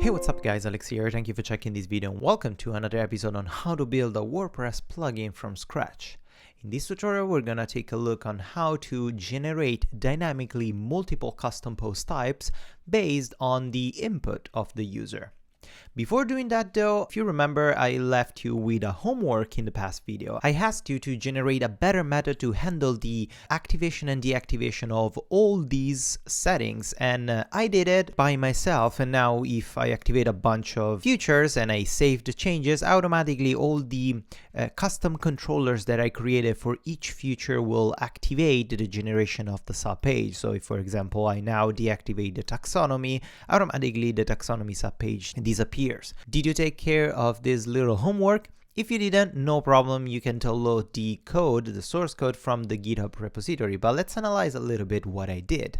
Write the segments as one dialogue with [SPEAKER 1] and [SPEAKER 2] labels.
[SPEAKER 1] Hey, what's up guys, Alex here. Thank you for checking this video and welcome to another episode on how to build a WordPress plugin from scratch. In this tutorial, we're gonna take a look on how to generate dynamically multiple custom post types based on the input of the user. Before doing that though, if you remember, I left you with a homework in the past video. I asked you to generate a better method to handle the activation and deactivation of all these settings, and I did it by myself. And now if I activate a bunch of features and I save the changes, automatically all the custom controllers that I created for each feature will activate the generation of the subpage. So if, for example, I now deactivate the taxonomy, automatically the taxonomy subpage disappears. Did you take care of this little homework? If you didn't, no problem, you can download the code, the source code from the GitHub repository, but let's analyze a little bit what I did.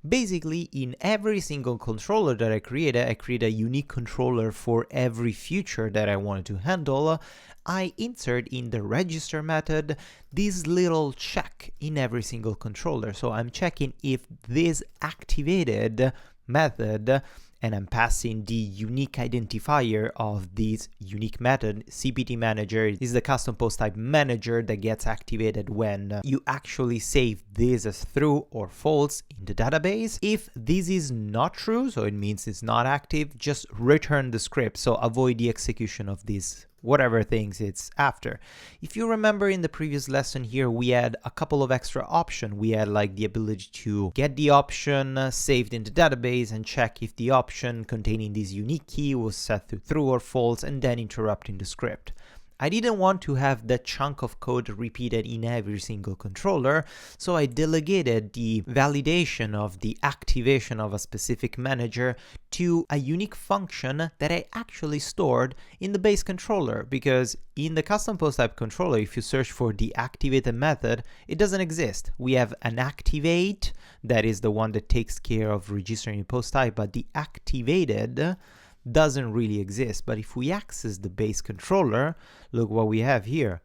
[SPEAKER 1] Basically, in every single controller that I created a unique controller for every feature that I wanted to handle. I insert in the register method this little check in every single controller. So I'm checking if this activated method, and I'm passing the unique identifier of this unique method. CPT manager is the custom post type manager that gets activated when you actually save this as true or false in the database. If this is not true, so it means it's not active, just return the script. So avoid the execution of this whatever things it's after. If you remember in the previous lesson here, we had a couple of extra options. We had like the ability to get the option saved in the database and check if the option containing this unique key was set to true or false, and then interrupting the script. I didn't want to have that chunk of code repeated in every single controller, so I delegated the validation of the activation of a specific manager to a unique function that I actually stored in the base controller, because in the custom post type controller, if you search for the activated method, it doesn't exist. We have an activate, that is the one that takes care of registering post type, but the activated doesn't really exist. But if we access the base controller, look what we have here.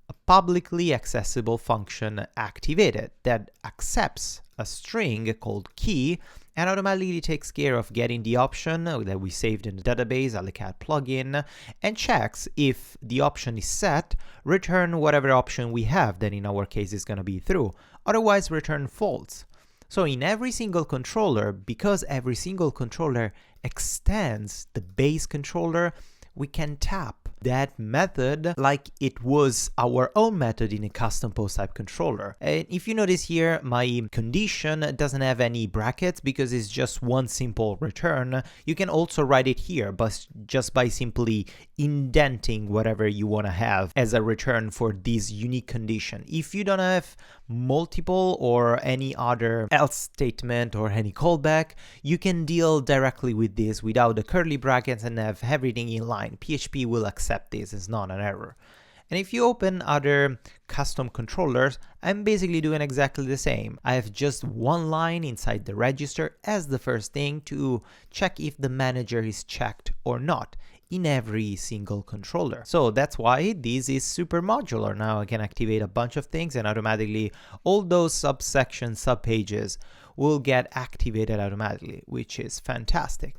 [SPEAKER 1] A publicly accessible function activated that accepts a string called key and automatically takes care of getting the option that we saved in the database, a cat plugin, and checks if the option is set, return whatever option we have, that in our case is going to be true, otherwise return false. So in every single controller, because every single controller extends the base controller, we can tap that method like it was our own method in a custom post type controller. And if you notice here, my condition doesn't have any brackets because it's just one simple return. You can also write it here, but just by simply indenting whatever you want to have as a return for this unique condition. If you don't have multiple or any other else statement or any callback, you can deal directly with this without the curly brackets and have everything in line. PHP will accept this, it's not an error. And if you open other custom controllers, I'm basically doing exactly the same. I have just one line inside the register as the first thing to check if the manager is checked or not in every single controller. So that's why this is super modular. Now I can activate a bunch of things and automatically all those subsections, subpages will get activated automatically, which is fantastic.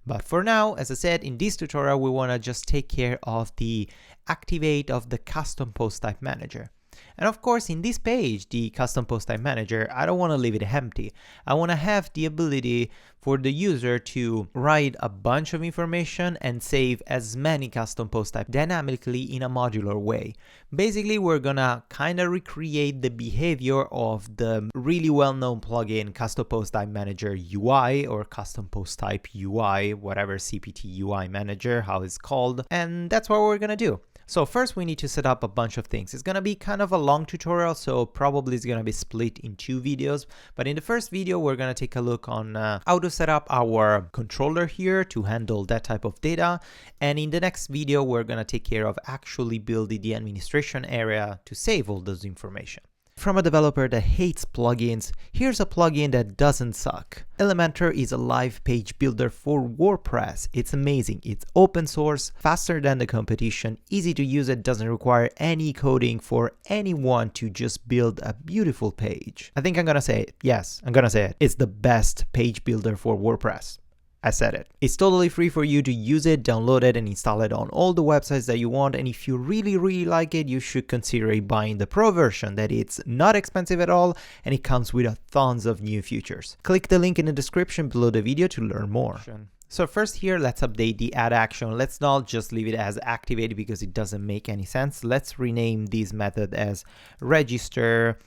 [SPEAKER 1] But for now, as I said, in this tutorial, we want to just take care of the activate of the custom post type manager. And of course, in this page, the custom post type manager, I don't want to leave it empty. I want to have the ability for the user to write a bunch of information and save as many custom post type dynamically in a modular way. Basically, we're gonna kind of recreate the behavior of the really well-known plugin custom post type manager UI or custom post type UI, whatever CPT UI manager, how it's called. And that's what we're gonna do. So first we need to set up a bunch of things. It's gonna be kind of a long tutorial, so probably it's gonna be split in 2 videos. But in the first video, we're gonna take a look on how to set up our controller here to handle that type of data. And in the next video, we're gonna take care of actually building the administration area to save all those information. From a developer that hates plugins, here's a plugin that doesn't suck. Elementor is a live page builder for WordPress. It's amazing. It's open source, faster than the competition, easy to use. It doesn't require any coding for anyone to just build a beautiful page. I think I'm gonna say it. Yes, I'm gonna say it. It's the best page builder for WordPress. I said it. It's totally free for you to use it, download it, and install it on all the websites that you want. And if you really like it, you should consider buying the Pro version, that it's not expensive at all, and it comes with tons of new features. Click the link in the description below the video to learn more. So first here, let's update the add action. Let's not just leave it as activated because it doesn't make any sense. Let's rename this method as register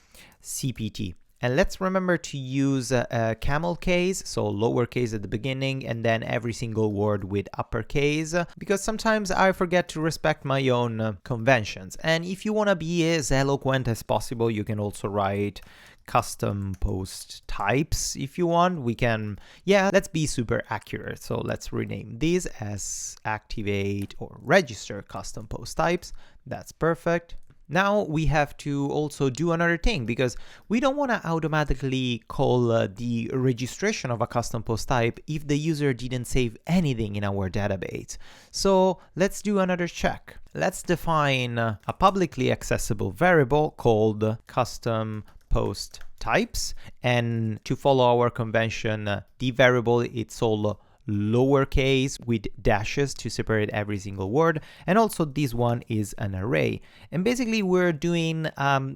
[SPEAKER 1] CPT. And let's remember to use a camel case, so lowercase at the beginning, and then every single word with uppercase, because sometimes I forget to respect my own conventions. And if you want to be as eloquent as possible, you can also write custom post types if you want. We can, let's be super accurate. So let's rename this as activate or register custom post types. That's perfect. Now we have to also do another thing, because we don't want to automatically call the registration of a custom post type if the user didn't save anything in our database. So let's do another check. Let's define a publicly accessible variable called custom post types, and to follow our convention, the variable, it's all lowercase with dashes to separate every single word, and also this one is an array. And basically we're doing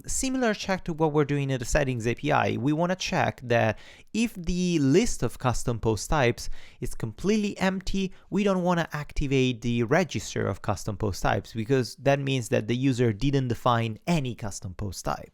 [SPEAKER 1] similar check to what we're doing in the settings API. We want to check that if the list of custom post types is completely empty, we don't want to activate the register of custom post types, because that means that the user didn't define any custom post type.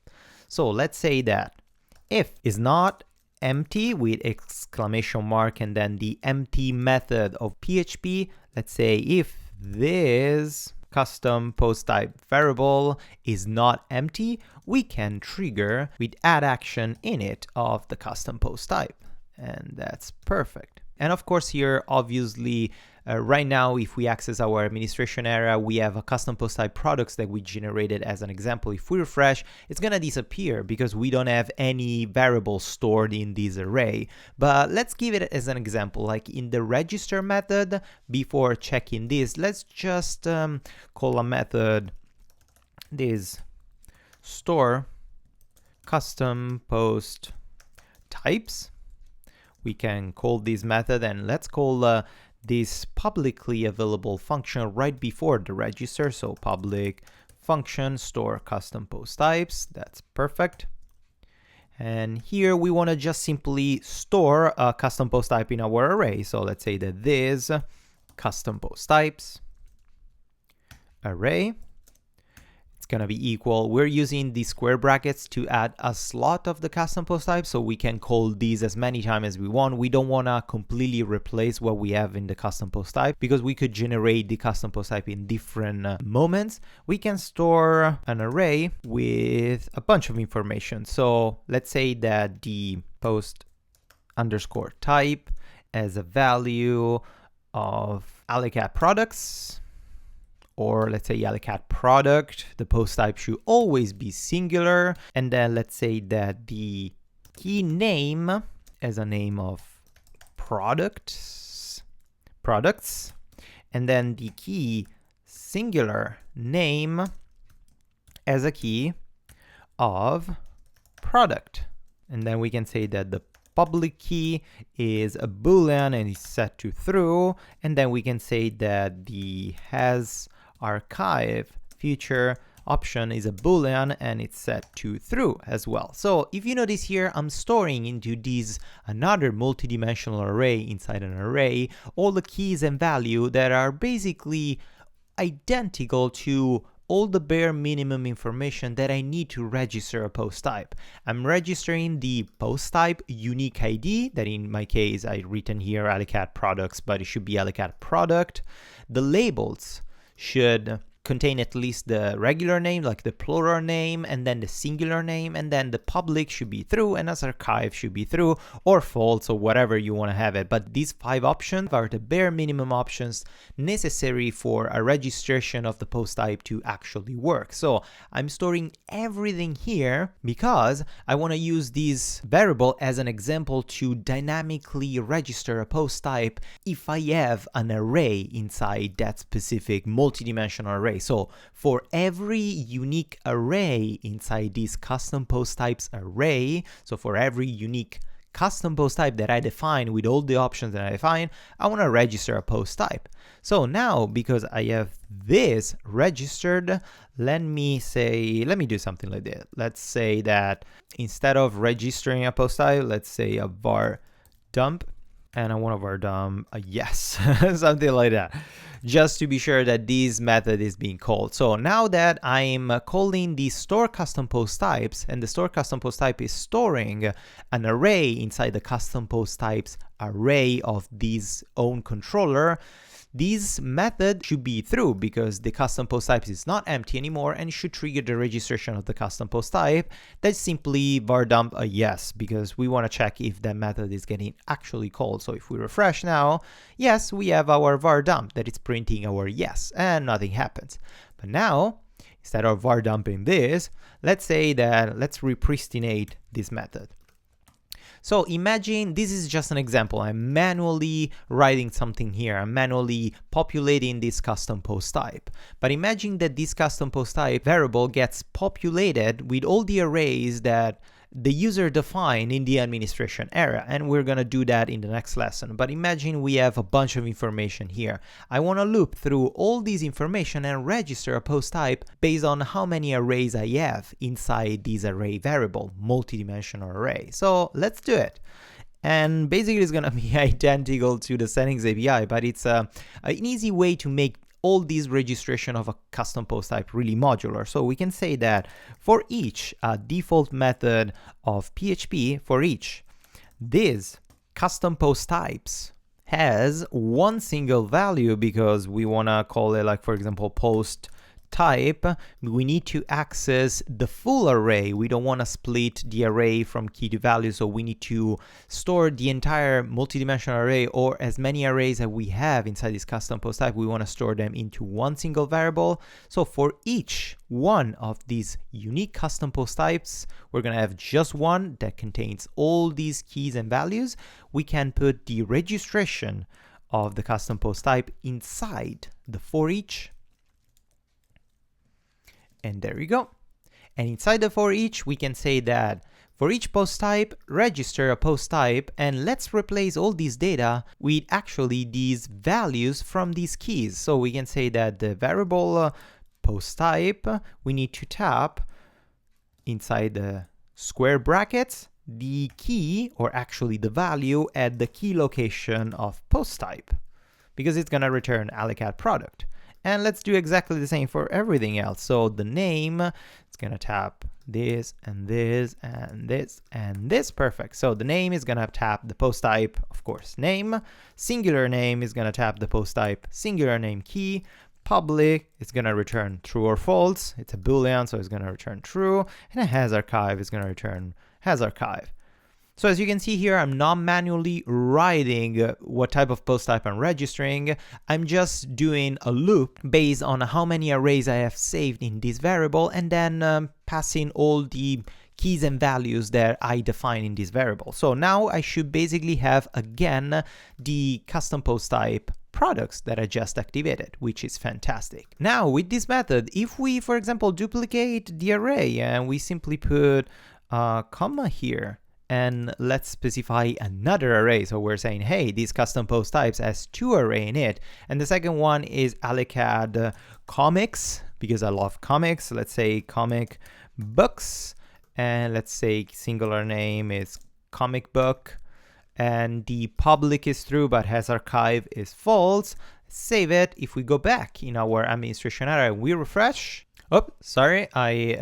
[SPEAKER 1] So let's say that if is not empty with exclamation mark and then the empty method of PHP, let's say if this custom post type variable is not empty, we can trigger with add action init of the custom post type, and that's perfect. And of course here, obviously, right now, if we access our administration area, we have a custom post type products that we generated as an example. If we refresh, it's going to disappear because we don't have any variables stored in this array. But let's give it as an example, like in the register method, before checking this, let's just call a method this store custom post types. We can call this method, and let's call this publicly available function right before the register. So public function store custom post types. That's perfect. And here we want to just simply store a custom post type in our array. So let's say that this custom post types array, it's going to be equal. We're using the square brackets to add a slot of the custom post type, so we can call these as many times as we want. We don't want to completely replace what we have in the custom post type, because we could generate the custom post type in different moments. We can store an array with a bunch of information. So let's say that the post underscore type as a value of Alicat products, or let's say Alicat product, the post type should always be singular. And then let's say that the key name as a name of products, and then the key singular name as a key of product. And then we can say that the public key is a boolean and is set to true. And then we can say that the has archive feature option is a boolean and it's set to true as well. So if you notice here, I'm storing into this another multidimensional array inside an array all the keys and value that are basically identical to all the bare minimum information that I need to register a post type. I'm registering the post type unique ID, that in my case I written here Alicat products, but it should be Alicat product. The labels should contain at least the regular name, like the plural name, and then the singular name, and then the public should be true, and as archive should be true or false or whatever you want to have it. But these 5 options are the bare minimum options necessary for a registration of the post type to actually work. So I'm storing everything here because I want to use this variable as an example to dynamically register a post type if I have an array inside that specific multidimensional array. So for every unique array inside this custom post types array, so for every unique custom post type that I define with all the options that I define, I want to register a post type. So now, because I have this registered, let me do something like this. Let's say that instead of registering a post type, let's say a var dump, and I want a var dump a yes, something like that, just to be sure that this method is being called. So now that I'm calling the store custom post types, and the store custom post type is storing an array inside the custom post types array of this own controller, this method should be through because the custom post type is not empty anymore and should trigger the registration of the custom post type. That's simply var dump a yes, because we want to check if that method is getting actually called. So if we refresh now, yes, we have our var dump that is printing our yes, and nothing happens. But now, instead of var dumping this, let's say that let's repristinate this method. So imagine this is just an example. I'm manually writing something here. I'm manually populating this custom post type. But imagine that this custom post type variable gets populated with all the arrays that the user defined in the administration area, and we're gonna do that in the next lesson. But imagine we have a bunch of information here. I want to loop through all this information and register a post type based on how many arrays I have inside this array variable, multidimensional array. So let's do it. And basically it's gonna be identical to the settings API, but it's an easy way to make all these registration of a custom post type really modular. So we can say that for each default method of PHP, for each this custom post types has one single value, because we want to call it, like, for example, post type, we need to access the full array. We don't want to split the array from key to value, so we need to store the entire multidimensional array, or as many arrays that we have inside this custom post type, we want to store them into one single variable. So for each one of these unique custom post types, we're going to have just one that contains all these keys and values. We can put the registration of the custom post type inside the for each. And there we go. And inside the for each, we can say that for each post type, register a post type, and let's replace all this data with actually these values from these keys. So we can say that the variable post type, we need to tap inside the square brackets the key, or actually the value at the key location of post type, because it's going to return alicat product. And let's do exactly the same for everything else. So the name, it's going to tap this and this and this and this. Perfect. So the name is going to tap the post type, of course, name. Singular name is going to tap the post type singular name key. Public is going to return true or false. It's a Boolean, so it's going to return true. And a has archive is going to return has archive. So as you can see here, I'm not manually writing what type of post type I'm registering. I'm just doing a loop based on how many arrays I have saved in this variable, and then passing all the keys and values that I define in this variable. So now I should basically have, again, the custom post type products that I just activated, which is fantastic. Now with this method, if we, for example, duplicate the array and we simply put a comma here, and let's specify another array. So we're saying, hey, this custom post types has two array in it. And the second one is alicat comics, because I love comics. Let's say comic books. And let's say singular name is comic book. And the public is true, but has archive is false. Save it. If we go back in our administration area, we refresh. Oh, sorry, I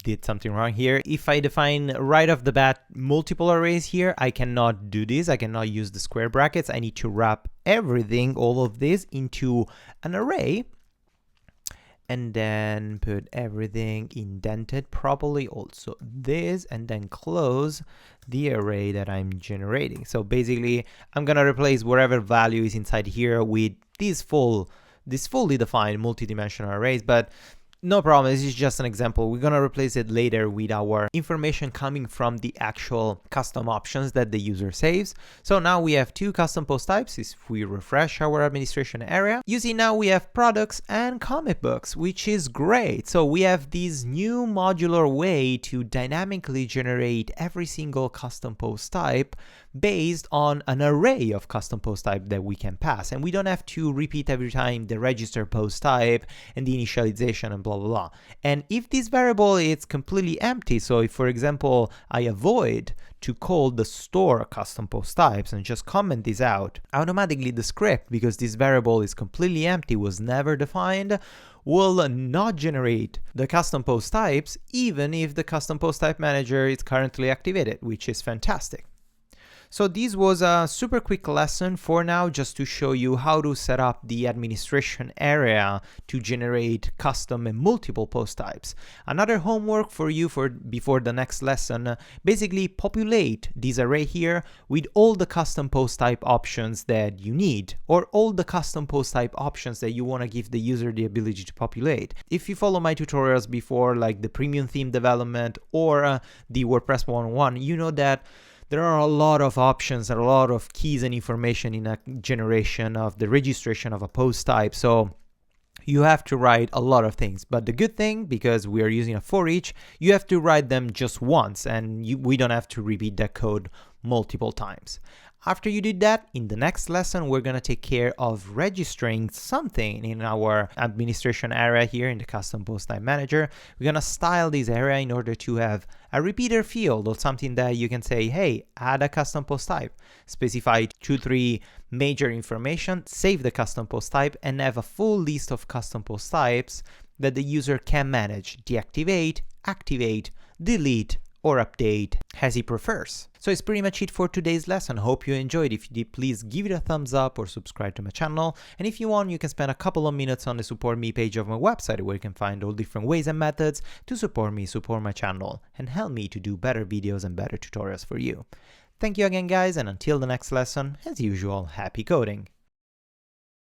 [SPEAKER 1] did something wrong here. If I define right off the bat multiple arrays here, I cannot do this. I cannot use the square brackets. I need to wrap everything, all of this, into an array, and then put everything indented properly, also this, and then close the array that I'm generating. So basically, I'm gonna replace whatever value is inside here with these fully defined multidimensional arrays. But No problem, this is just an example. We're gonna replace it later with our information coming from the actual custom options that the user saves. So now we have two custom post types. If we refresh our administration area, you see now we have products and comic books, which is great. So we have this new modular way to dynamically generate every single custom post type based on an array of custom post type that we can pass. And we don't have to repeat every time the register post type and the initialization and blah, blah, blah. And if this variable is completely empty, so if, for example, I avoid to call the store custom post types and just comment this out, automatically the script, because this variable is completely empty, was never defined, will not generate the custom post types, even if the custom post type manager is currently activated, which is fantastic. So this was a super quick lesson for now, just to show you how to set up the administration area to generate custom and multiple post types. Another homework for you before the next lesson, basically populate this array here with all the custom post type options that you need, or all the custom post type options that you want to give the user the ability to populate. If you follow my tutorials before, like the premium theme development or the WordPress 101, you know that there are a lot of options and a lot of keys and information in a generation of the registration of a post type. So you have to write a lot of things. But the good thing, because we are using a for each, you have to write them just once, and we don't have to repeat that code multiple times. After you did that, in the next lesson, we're going to take care of registering something in our administration area here in the custom post type manager. We're going to style this area in order to have a repeater field or something that you can say, hey, add a custom post type, specify 2-3 major information, save the custom post type, and have a full list of custom post types that the user can manage, deactivate, activate, delete, or update as he prefers. So it's pretty much it for today's lesson. Hope you enjoyed. If you did, please give it a thumbs up or subscribe to my channel. And if you want, you can spend a couple of minutes on the support me page of my website, where you can find all different ways and methods to support me, support my channel, and help me to do better videos and better tutorials for you. Thank you again, guys, and until the next lesson, as usual, happy coding!